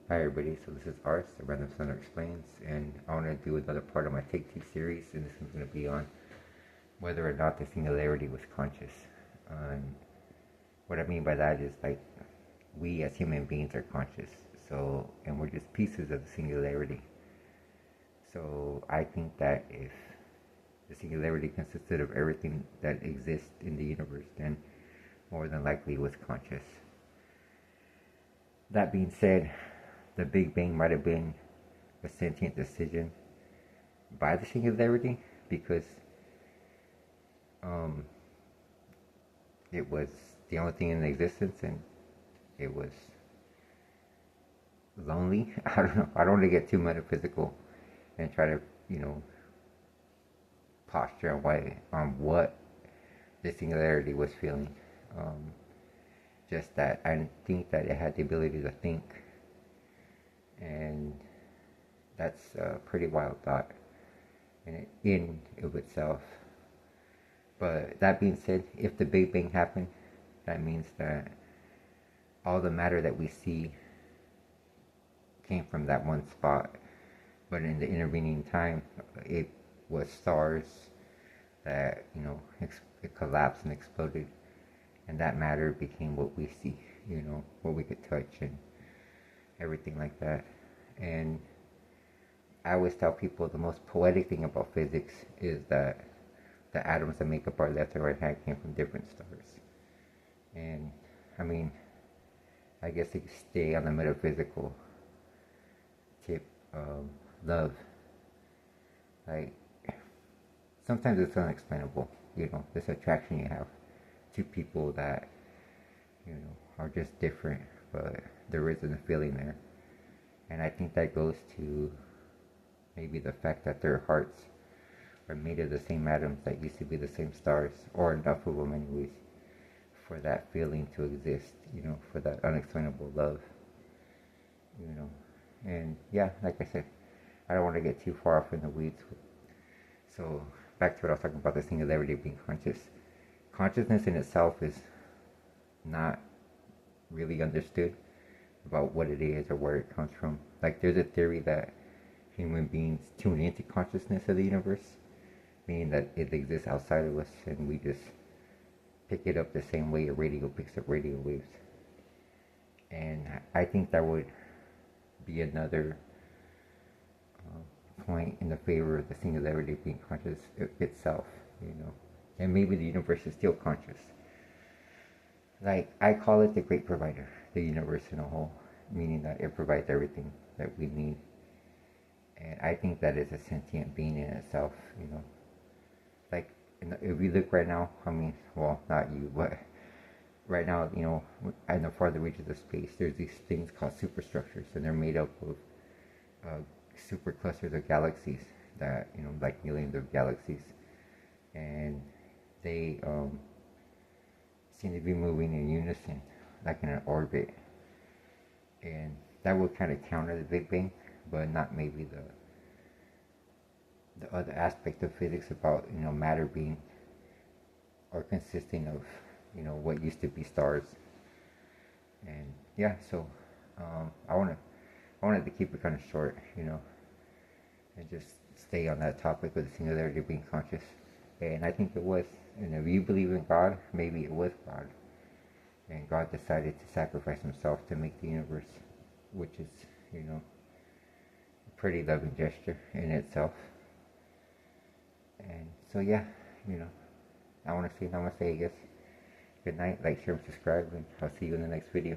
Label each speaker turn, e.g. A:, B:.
A: Hi everybody, so this is A.R.S.E, the Random Center Explains, and I want to do another part of my Take Two series, and this one's going to be on whether or not the singularity was conscious. And what I mean by that is like, we as human beings are conscious, and we're just pieces of the singularity. So I think that if the singularity consisted of everything that exists in the universe, then more than likely it was conscious. That being said, the Big Bang might have been a sentient decision by the singularity because um, it was the only thing in existence and it was lonely. I don't know. I don't want to get too metaphysical and try to, posture on what the singularity was feeling. Um, just that I think that it had the ability to think, and that's a pretty wild thought in of itself. But that being said, if the Big Bang happened, that means that all the matter that we see came from that one spot. But in the intervening time, it was stars that, it collapsed and exploded. And that matter became what we see, what we could touch and everything like that. And I always tell people the most poetic thing about physics is that the atoms that make up our left and right hand came from different stars. And I mean, I guess if you stay on the metaphysical tip of love, like sometimes it's unexplainable, this attraction you have to people that, are just different, but there isn't a feeling there. And I think that goes to maybe the fact that their hearts are made of the same atoms that used to be the same stars, or enough of them anyways, for that feeling to exist, for that unexplainable love, And yeah, like I said, I don't want to get too far off in the weeds. So back to what I was talking about, the singularity of being conscious. Consciousness in itself is not really understood about what it is or where it comes from. Like there's a theory that human beings tune into consciousness of the universe, meaning that it exists outside of us and we just pick it up the same way a radio picks up radio waves. And I think that would be another point in the favor of the singularity of being conscious itself, And maybe the universe is still conscious. Like, I call it the great provider, the universe in a whole, meaning that it provides everything that we need. And I think that is a sentient being in itself, Like, if you look right now, I mean, well, not you, but right now, in the farther reaches of space, there's these things called superstructures, and they're made up of super clusters of galaxies that, like millions of galaxies. And they seem to be moving in unison, like in an orbit. And that would kind of counter the Big Bang, but not maybe the other aspect of physics about, matter being or consisting of, what used to be stars. And yeah, so I wanted to keep it kind of short, and just stay on that topic of the singularity of being conscious. And I think it was. And if you believe in God, maybe it was God. And God decided to sacrifice himself to make the universe, which is, a pretty loving gesture in itself. And so yeah, I want to say namaste, I guess. Good night, like, share, and subscribe, and I'll see you in the next video.